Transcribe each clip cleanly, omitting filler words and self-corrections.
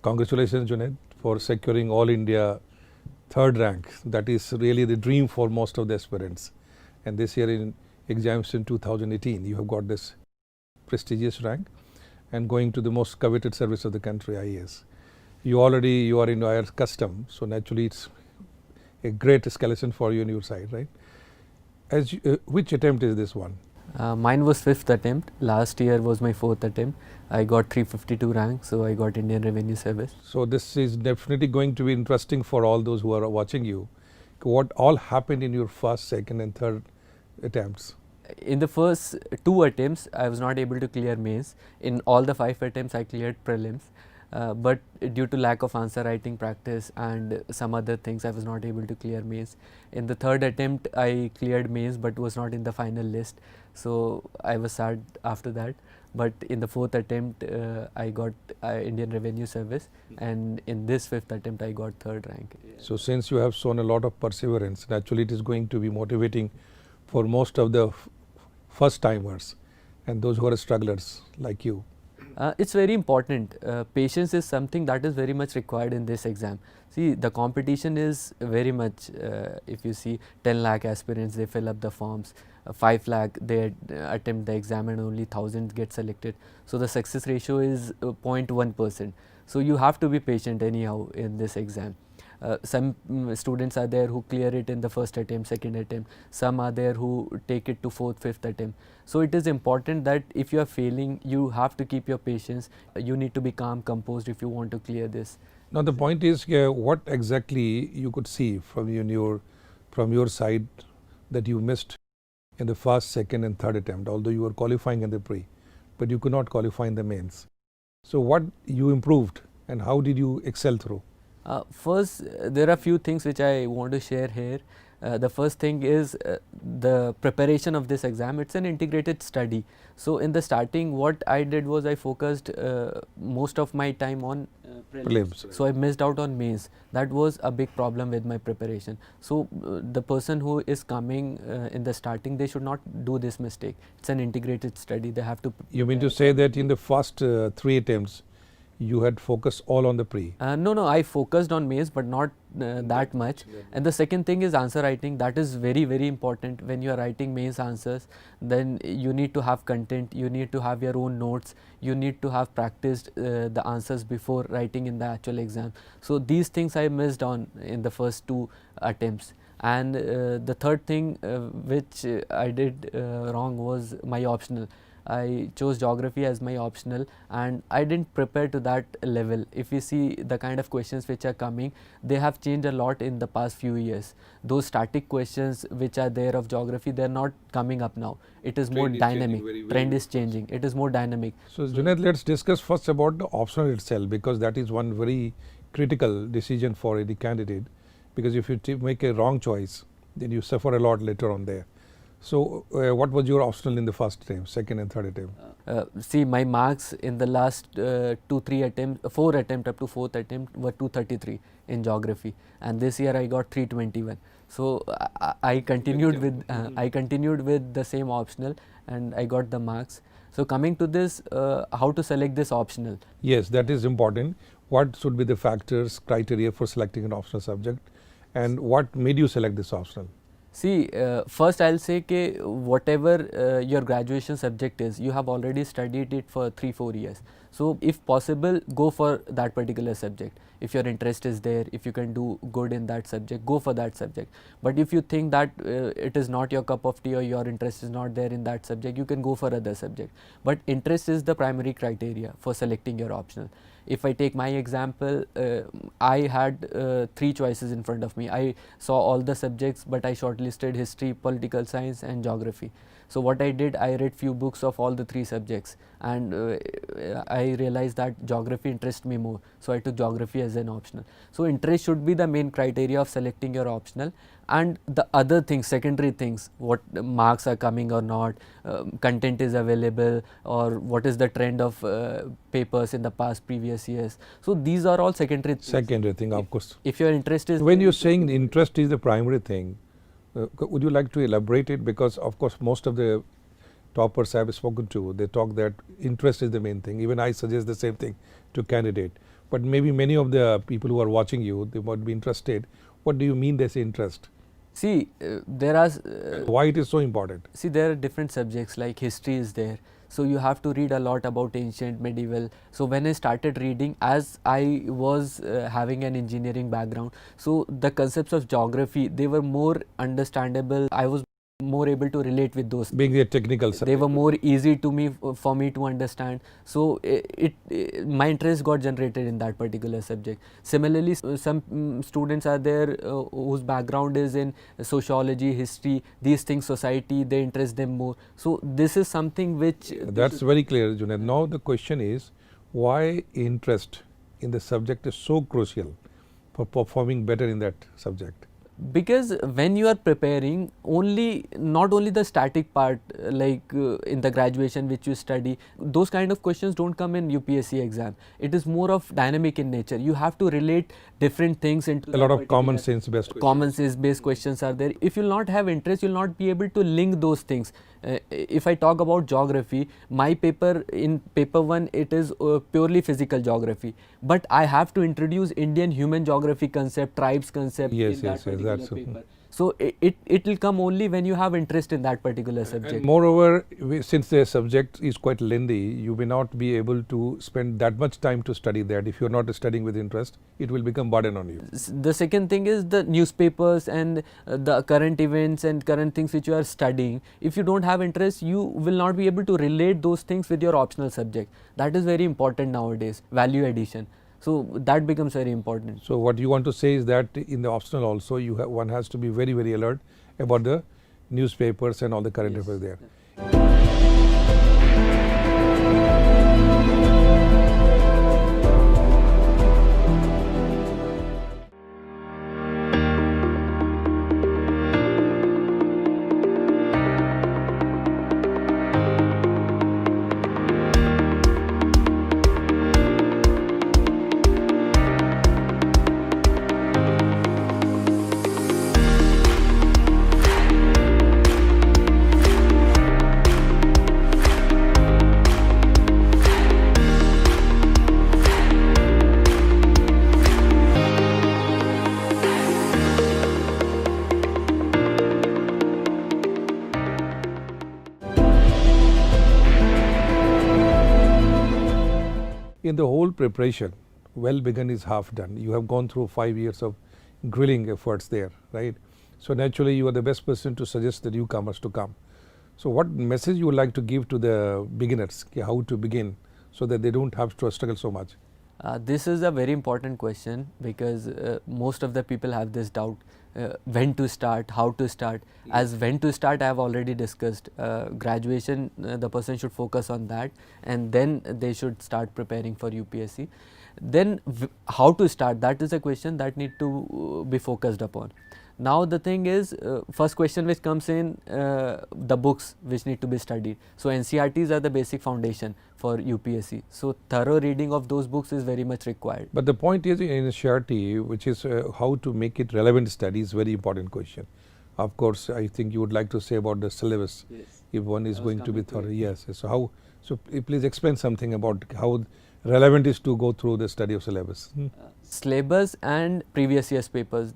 Congratulations, Junaid, for securing All India third rank. That is really the dream for most of the aspirants. And this year in examination 2018, you have got this prestigious rank and going to the most coveted service of the country, IAS. You are in your custom, so naturally it's a great escalation for you on your side, right? Which attempt is this one? Mine was 5th attempt. Last year was my 4th attempt. I got 352 rank, so I got Indian Revenue Service. So this is definitely going to be interesting for all those who are watching you. What all happened in your first, second and third attempts? In the first 2 attempts, I was not able to clear mains. In all the 5 attempts, I cleared prelims. But due to lack of answer writing practice and some other things, I was not able to clear mains. In the 3rd attempt, I cleared mains but was not in the final list. So I was sad after that. But in the 4th attempt, I got Indian Revenue Service, and in this 5th attempt, I got 3rd rank. So since you have shown a lot of perseverance, naturally it is going to be motivating for most of the first timers and those who are strugglers like you. It's very important. Patience is something that is very much required in this exam. See, the competition is very much, if you see 10 lakh aspirants, they fill up the forms, 5 lakh, they attempt the exam and only 1000 get selected. So the success ratio is 0.1%. So you have to be patient anyhow in this exam. Some students are there who clear it in the first attempt, second attempt. Some are there who take it to 4th, 5th attempt. So it is important that if you are failing, you have to keep your patience. You need to be calm, composed if you want to clear this. Now the point is, what exactly you could see from your side that you missed in the first, second and third attempt, although you were qualifying in the pre, but you could not qualify in the mains. So what you improved and how did you excel through? First, there are few things which I want to share here. The first thing is the preparation of this exam. It's an integrated study. So in the starting, what I did was I focused most of my time on prelims. So I missed out on mains. That was a big problem with my preparation. So the person who is coming in the starting, they should not do this mistake. It's an integrated study. They have to. You mean to say that in the first 3 attempts, you had focused all on the pre? No, I focused on mains but not that much. And the second thing is answer writing. That is very, very important. When you are writing mains answers, then you need to have content, you need to have your own notes, you need to have practiced the answers before writing in the actual exam. So these things I missed on in the first 2 attempts. And the third thing which I did wrong was my optional. I chose geography as my optional and I didn't prepare to that level. If you see the kind of questions which are coming, they have changed a lot in the past few years. Those static questions which are there of geography, they are not coming up now. It is more dynamic. Trend is changing. It is more dynamic. So Junaid, let's discuss first about the optional itself, because that is one very critical decision for the candidate, because if you make a wrong choice, then you suffer a lot later on there. So what was your optional in the first attempt, second and third attempt? See, my marks in the last 4 attempt up to 4th attempt were 233 in geography, and this year I got 321. So I continued with the same optional and I got the marks. So coming to this, how to select this optional? Yes, that is important. What should be the factors, criteria for selecting an optional subject, and what made you select this optional? See, first I'll say that whatever your graduation subject is, you have already studied it for 3-4 years. So if possible, go for that particular subject. If your interest is there, if you can do good in that subject, go for that subject. But if you think that it is not your cup of tea or your interest is not there in that subject, you can go for other subject. But interest is the primary criteria for selecting your optional. If I take my example, I had 3 choices in front of me. I saw all the subjects, but I shortlisted history, political science and geography. So what I did, I read few books of all the 3 subjects and I realized that geography interests me more. So I took geography as an optional. So interest should be the main criteria of selecting your optional, and the other things, secondary things, what marks are coming or not, content is available, or what is the trend of papers in the past previous years. So these are all secondary things. Secondary thing, of course. If your interest is. When you're saying interest is the primary thing, would you like to elaborate it? Because of course most of the toppers I have spoken to, they talk that interest is the main thing. Even I suggest the same thing to candidate. but maybe many of the people who are watching you, they might be interested. What do you mean they say interest? See, there are Why it is so important? see there are different subjects like history is there. So you have to read a lot about ancient, medieval. So when I started reading, as I was having an engineering background, so the concepts of geography, they were more understandable. I was more able to relate with those. Being a technical subject. They were more easy to me for me to understand. So my interest got generated in that particular subject. Similarly, some students are there whose background is in sociology, history, these things, society, they interest them more. So this is something which That's very clear, Junaid. Now the question is, why interest in the subject is so crucial for performing better in that subject? because when you are preparing, not only the static part like in the graduation which you study, those kind of questions don't come in UPSC exam. It is more of dynamic in nature. You have to relate different things into A lot of common sense based based questions are there. If you will not have interest, you will not be able to link those things. If I talk about geography, my paper in paper 1, it is purely physical geography, but I have to introduce Indian human geography concept, tribes concept Yes, in that yes, particular that's paper. So it will come only when you have interest in that particular subject. And moreover, since the subject is quite lengthy, you may not be able to spend that much time to study that. If you are not studying with interest, it will become burden on you. The second thing is the newspapers and the current events and current things which you are studying. If you don't have interest, you will not be able to relate those things with your optional subject. That is very important nowadays, value addition. So that becomes very important. So what you want to say is that in the optional also, one has to be very, very alert about the newspapers and all the current affairs there. In the whole preparation, well begun is half done. You have gone through 5 years of grilling efforts there, right? So naturally, you are the best person to suggest the newcomers to come. So what message you would like to give to the beginners, how to begin, so that they don't have to struggle so much? This is a very important question because most of the people have this doubt when to start, how to start. As when to start, I have already discussed. Graduation, the person should focus on that, and then they should start preparing for UPSC. Then how to start, that is a question that need to be focused upon. Now the thing is, first question which comes in, the books which need to be studied. So NCERTs are the basic foundation for UPSC. So thorough reading of those books is very much required. But the point is in NCERT, which is how to make it relevant study is very important question. Of course, I think you would like to say about the syllabus. Yes. If one is going to be thorough, yes. So how? So please explain something about how relevant is to go through the study of syllabus. Syllabus and previous year's papers,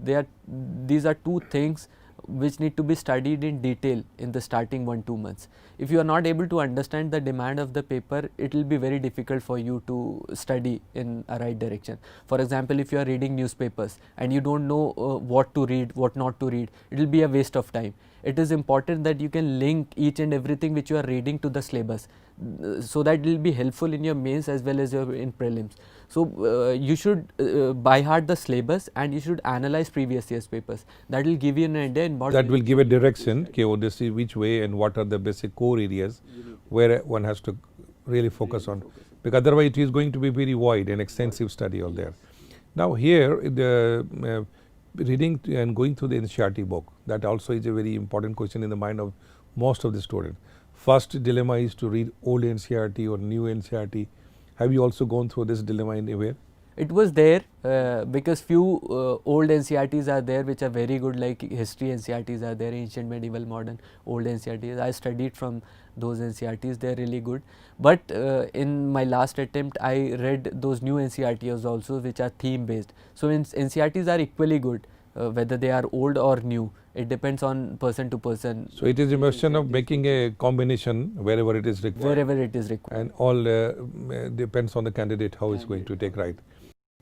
these are two things which need to be studied in detail in the starting 1-2 months. If you are not able to understand the demand of the paper, it will be very difficult for you to study in a right direction. For example, if you are reading newspapers and you don't know what to read, what not to read, it will be a waste of time. It is important that you can link each and everything which you are reading to the syllabus, so that it will be helpful in your mains as well as in prelims. So you should by heart the syllabus and you should analyze previous year's papers. That will give you an idea in what that will give a direction, okay, this is which way and what are the basic core areas where one has to really focus on, because otherwise it is going to be very wide and extensive study all there. Now here the reading and going through the NCERT book, that also is a very important question in the mind of most of the students. First dilemma is to read old NCERT or new NCERT. Have you also gone through this dilemma anywhere? It was there because few old NCERTs are there which are very good, like history NCERTs are there, ancient, medieval, modern, old NCERTs. I studied from those NCERTs, they are really good. But in my last attempt I read those new NCERTs also which are theme based. So NCERTs are equally good whether they are old or new. It depends on person to person. So it is a question of making a combination wherever it is required. Wherever it is required. And all depends on the candidate how he's going to take right.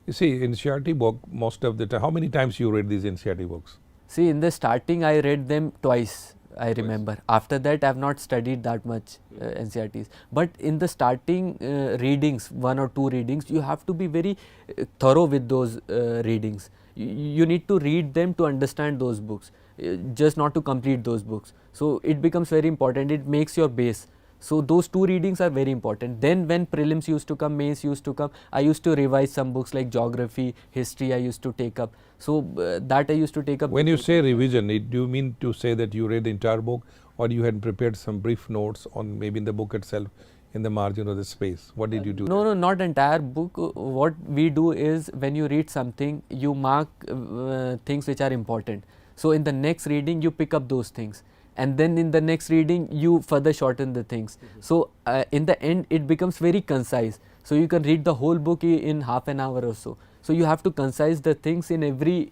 You see, NCERT book most of the time, how many times you read these NCERT books? See, in the starting I read them twice, I remember. After that I have not studied that much NCERTs. But in the starting readings, 1 or 2 readings, you have to be very thorough with those readings. You need to read them to understand those books, just not to complete those books. So it becomes very important, it makes your base. So those 2 readings are very important. Then when prelims used to come, mains used to come, I used to revise some books like geography, history I used to take up. So that I used to take up. When you say revision, do you mean to say that you read the entire book, or you had prepared some brief notes on maybe in the book itself, in the margin or the space? What did you do? No, not entire book. What we do is when you read something, you mark things which are important. So in the next reading you pick up those things, and then in the next reading you further shorten the things. So in the end it becomes very concise. So you can read the whole book in half an hour or so. So you have to concise the things in every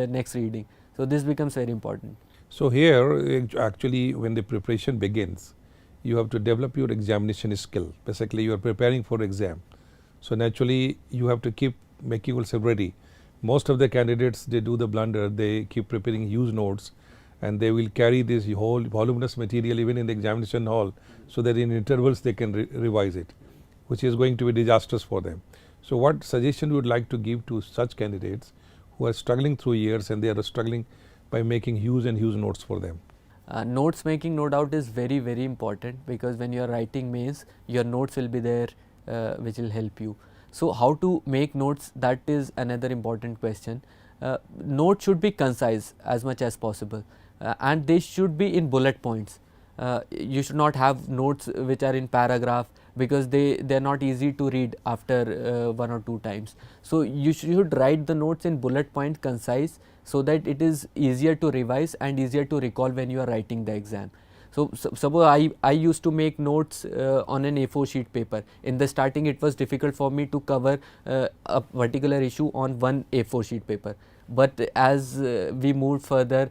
next reading. So this becomes very important. So here actually when the preparation begins, you have to develop your examination skill. Basically you are preparing for exam. So naturally you have to keep making yourself ready. Most of the candidates, they do the blunder, they keep preparing huge notes, and they will carry this whole voluminous material even in the examination hall, so that in intervals they can revise it, which is going to be disastrous for them. So what suggestion you would like to give to such candidates who are struggling through years and they are struggling by making huge notes for them? Notes making, no doubt, is very, very important, because when you are writing mains, your notes will be there which will help you. So how to make notes, that is another important question. Notes should be concise as much as possible, and they should be in bullet points. You should not have notes which are in paragraph, because they are not easy to read after 1 or 2 times. So you should write the notes in bullet point, concise, so that it is easier to revise and easier to recall when you are writing the exam. So suppose I used to make notes on an A4 sheet paper. In the starting it was difficult for me to cover a particular issue on one A4 sheet paper. But as we moved further,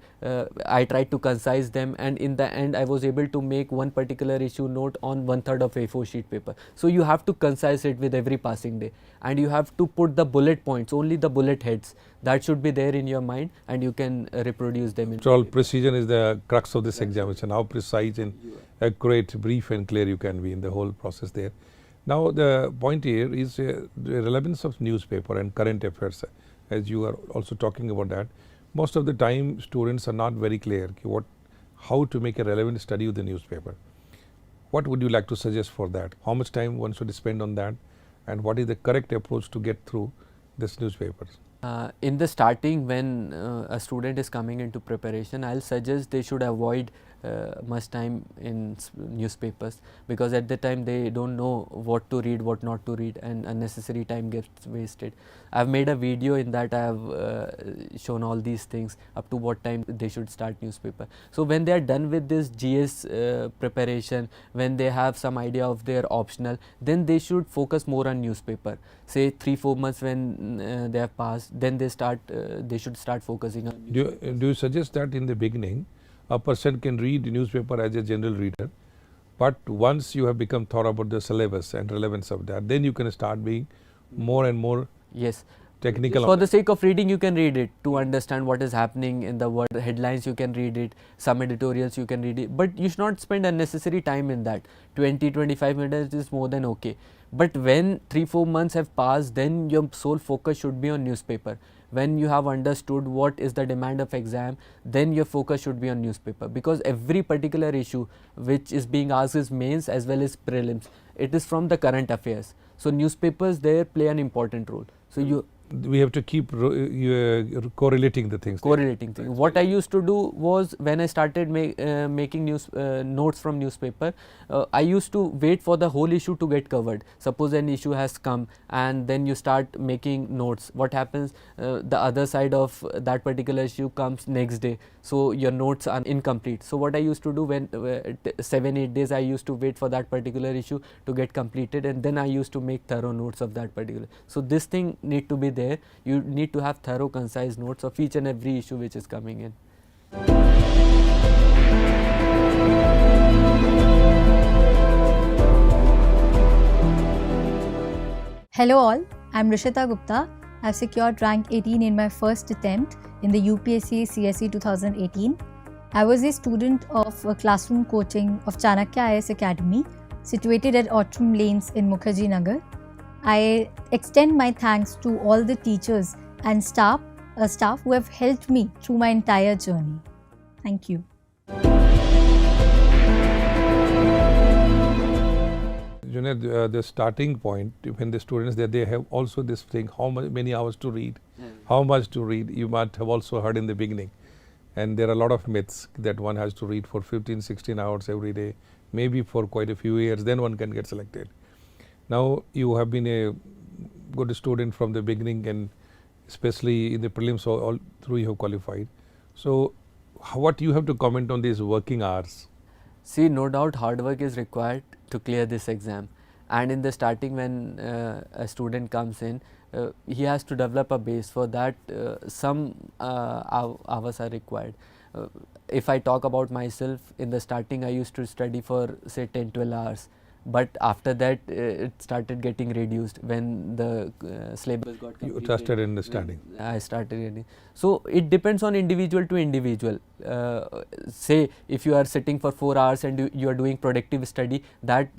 I tried to concise them, and in the end I was able to make one particular issue note on 1/3 of A4 sheet paper. So you have to concise it with every passing day, and you have to put the bullet points, only the bullet heads, that should be there in your mind, and you can reproduce them. After all, precision is the crux of this examination, how precise and accurate, brief and clear you can be in the whole process there. Now the point here is the relevance of newspaper and current affairs, as you are also talking about that. Most of the time students are not very clear how to make a relevant study of the newspaper. What would you like to suggest for that? How much time one should spend on that, and what is the correct approach to get through this newspapers? In the starting, when a student is coming into preparation, I will suggest they should avoid much time in newspapers, because at the time they don't know what to read, what not to read, and unnecessary time gets wasted. I have made a video, in that I have shown all these things, up to what time they should start newspaper. So when they are done with this GS preparation, when they have some idea of their optional, then they should focus more on newspaper. Say 3-4 months when they have passed, then they should start focusing on newspaper. Do you suggest that in the beginning a person can read newspaper as a general reader, but once you have become thorough about the syllabus and relevance of that, then you can start being more and more technical? For the sake of reading, you can read it to understand what is happening in the world. Headlines you can read it, some editorials you can read it, but you should not spend unnecessary time in that. 20-25 minutes is more than okay. But when 3-4 months have passed, then your sole focus should be on newspaper. When you have understood what is the demand of exam, then your focus should be on newspaper, because every particular issue which is being asked is mains as well as prelims, it is from the current affairs. So newspapers there play an important role. So We have to keep correlating the things. Correlating thing. What I used to do was, when I started making notes from newspaper, I used to wait for the whole issue to get covered. Suppose an issue has come and then you start making notes. What happens? The other side of that particular issue comes next day, so your notes are incomplete. So what I used to do, when 7-8 days I used to wait for that particular issue to get completed, and then I used to make thorough notes of that particular. So this thing need to be there. You need to have thorough, concise notes of each and every issue which is coming in. Hello all, I'm Rishita Gupta. I've secured rank 18 in my first attempt in the UPSC CSE 2018. I was a student of classroom coaching of Chanakya IS Academy, situated at Outram Lanes in Mukherjee Nagar. I extend my thanks to all the teachers and staff who have helped me through my entire journey. Thank you. Junaid, the starting point, when the students that they have also this thing, how many hours to read, how much to read, you might have also heard in the beginning. And there are a lot of myths that one has to read for 15-16 hours every day, maybe for quite a few years, then one can get selected. Now you have been a good student from the beginning, and especially in the prelims all through you have qualified. So what you have to comment on these working hours? See, no doubt hard work is required to clear this exam, and in the starting, when a student comes in, he has to develop a base. For that, some hours are required. If I talk about myself, in the starting I used to study for say 10-12 hours, but after that it started getting reduced when the syllabus got completed. You trusted understanding. I started reading. So it depends on individual to individual. Say if you are sitting for 4 hours and you are doing productive study, that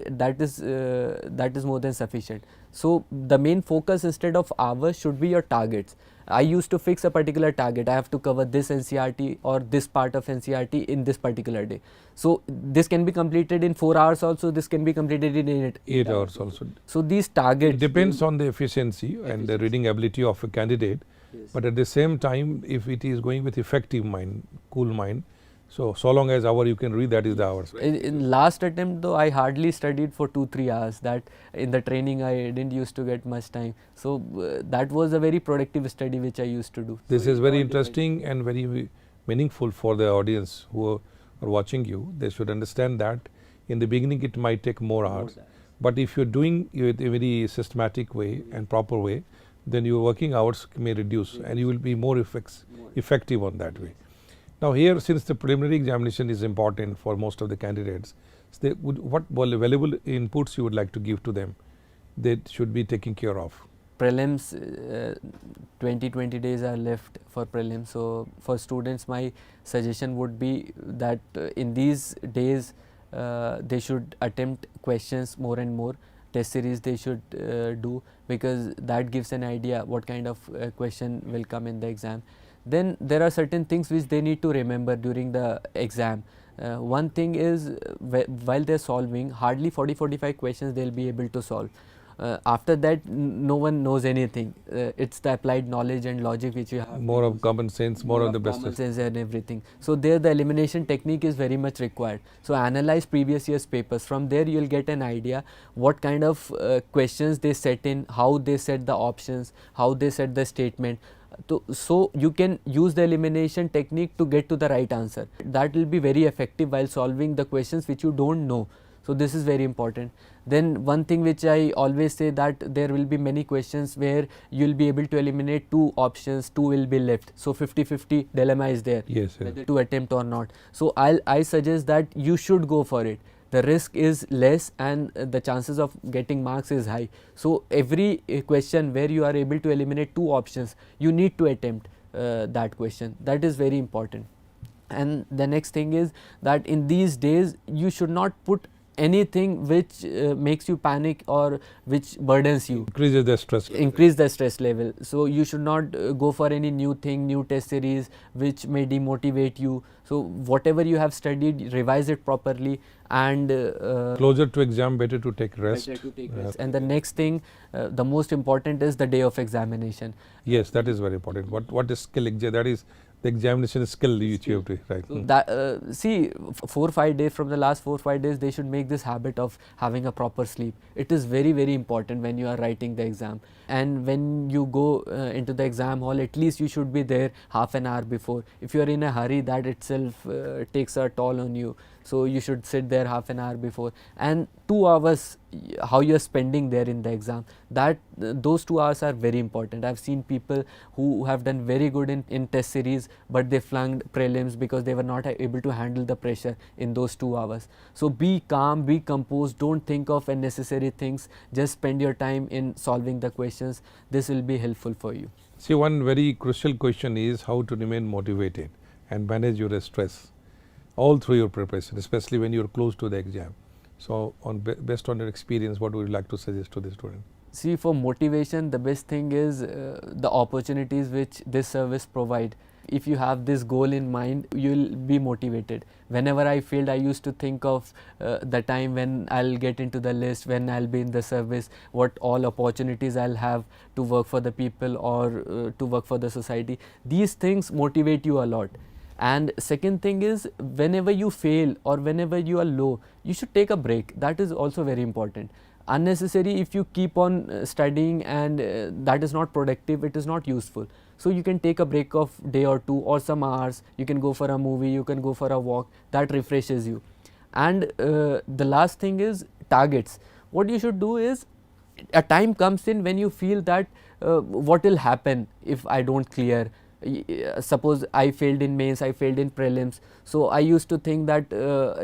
is more than sufficient. So the main focus instead of hours should be your targets. I used to fix a particular target. I have to cover this NCERT or this part of NCERT in this particular day. So this can be completed in 4 hours also. This can be completed in 8 hours also. So these targets. It depends on the efficiency and the reading ability of a candidate. Yes. But at the same time, if it is going with effective mind, cool mind, so long as hour you can read, that is the hours. Right? In last attempt though, I hardly studied for 2-3 hours. That in the training I didn't used to get much time. So that was a very productive study which I used to do. This is very interesting and very meaningful for the audience who are watching you. They should understand that in the beginning it might take more hours, but if you're doing it in a very systematic way and proper way, then your working hours may reduce and you will be more effective on that way. Now here, since the preliminary examination is important for most of the candidates, what valuable inputs you would like to give to them that should be taken care of? Prelims, 20 days are left for prelims. So for students, my suggestion would be that in these days they should attempt questions more and more. Test series they should do, because that gives an idea what kind of question will come in the exam. Then there are certain things which they need to remember during the exam. One thing is, while they are solving, hardly 40-45 questions they will be able to solve. After that, no one knows anything. It's the applied knowledge and logic which you have. More of common sense, more of the best. Common sense and everything. So there the elimination technique is very much required. So analyze previous year's papers. From there you will get an idea what kind of questions they set in, how they set the options, how they set the statement. So you can use the elimination technique to get to the right answer. That will be very effective while solving the questions which you don't know. So this is very important. Then one thing which I always say, that there will be many questions where you will be able to eliminate 2 options, 2 will be left. So 50-50 dilemma is there, yes, whether to attempt or not. So I suggest that you should go for it. The risk is less and the chances of getting marks is high. So every question where you are able to eliminate 2 options, you need to attempt that question. That is very important. And the next thing is that in these days you should not put anything which makes you panic or which burdens you. Increases the stress. Increase the stress level. So you should not go for any new thing, new test series which may demotivate you. So whatever you have studied, revise it properly, and Closer to exam, better to take rest. better to take rest. And the next thing, the most important is the day of examination. Yes, that is very important. What is skill? That is the examination skill which you have to write. So that see, 4 or 5 days from the last 4 or 5 days, they should make this habit of having a proper sleep. It is very, very important when you are writing the exam. And when you go into the exam hall, at least you should be there half an hour before. If you are in a hurry, that itself takes a toll on you. So you should sit there half an hour before. And 2 hours, how you are spending there in the exam, that those 2 hours are very important. I've seen people who have done very good in test series, but they flunked prelims because they were not able to handle the pressure in those 2 hours. So be calm, be composed, don't think of unnecessary things, just spend your time in solving the questions. This will be helpful for you. See, one very crucial question is how to remain motivated and manage your stress all through your preparation, especially when you are close to the exam. So based on your experience, what would you like to suggest to the student? See, for motivation, the best thing is the opportunities which this service provide. If you have this goal in mind, you will be motivated. Whenever I failed, I used to think of the time when I'll get into the list, when I'll be in the service, what all opportunities I'll have to work for the people or to work for the society. These things motivate you a lot. And second thing is, whenever you fail or whenever you are low, you should take a break. That is also very important. Unnecessary, if you keep on studying and that is not productive, it is not useful. So you can take a break of day or two or some hours. You can go for a movie, you can go for a walk. That refreshes you. And the last thing is targets. What you should do is, a time comes in when you feel that what will happen if I don't clear. Suppose I failed in mains, I failed in prelims. So I used to think that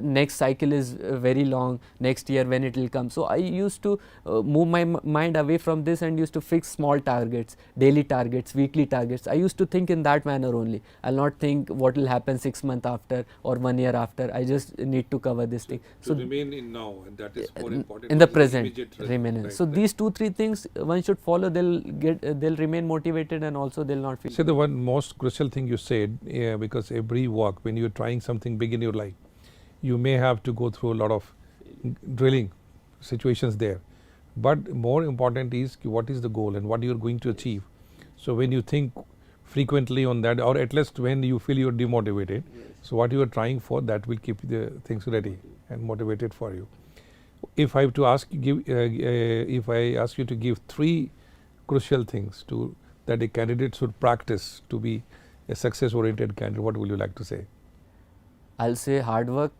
next cycle is very long, next year when it will come. So I used to move my mind away from this and used to fix small targets, daily targets, weekly targets. I used to think in that manner only. I'll not think what will happen 6 months after or 1 year after. I just need to cover this thing. So remain in now, and that is more important. In the present, remain in. So these 2-3 things one should follow. They'll remain motivated, and also they'll not feel. So the one most crucial thing you said, because every work, when you're trying something big in your life, you may have to go through a lot of drilling situations there. But more important is what is the goal and what you're going to achieve. So when you think frequently on that, or at least when you feel you're demotivated, so what you are trying for, that will keep the things ready and motivated for you. If I have to ask you, if I ask you to give 3 crucial things that a candidate should practice to be a success-oriented candidate, what will you like to say? I'll say hard work,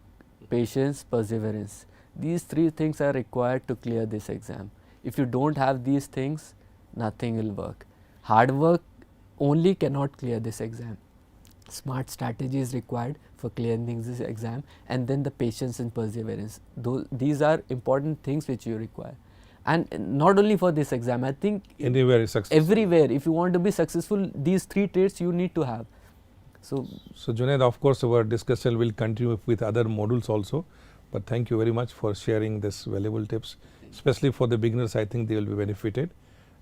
patience, perseverance. These 3 things are required to clear this exam. If you don't have these things, nothing will work. Hard work only cannot clear this exam. Smart strategy is required for clearing this exam, and then the patience and perseverance. These are important things which you require. And not only for this exam, I think anywhere is successful. Everywhere, if you want to be successful, these 3 traits you need to have. So Junaid, of course, our discussion will continue with other modules also, but thank you very much for sharing this valuable tips, especially for the beginners. I think they will be benefited,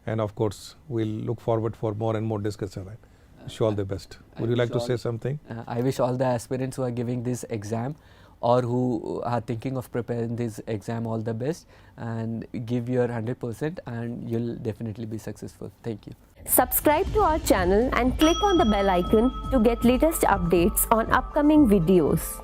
and of course, we'll look forward for more and more discussion. Right? Wish you all the best. Would you like to say something? I wish all the aspirants who are giving this exam or who are thinking of preparing this exam all the best, and give your 100%, and you'll definitely be successful. Thank you. Subscribe to our channel and click on the bell icon to get latest updates on upcoming videos.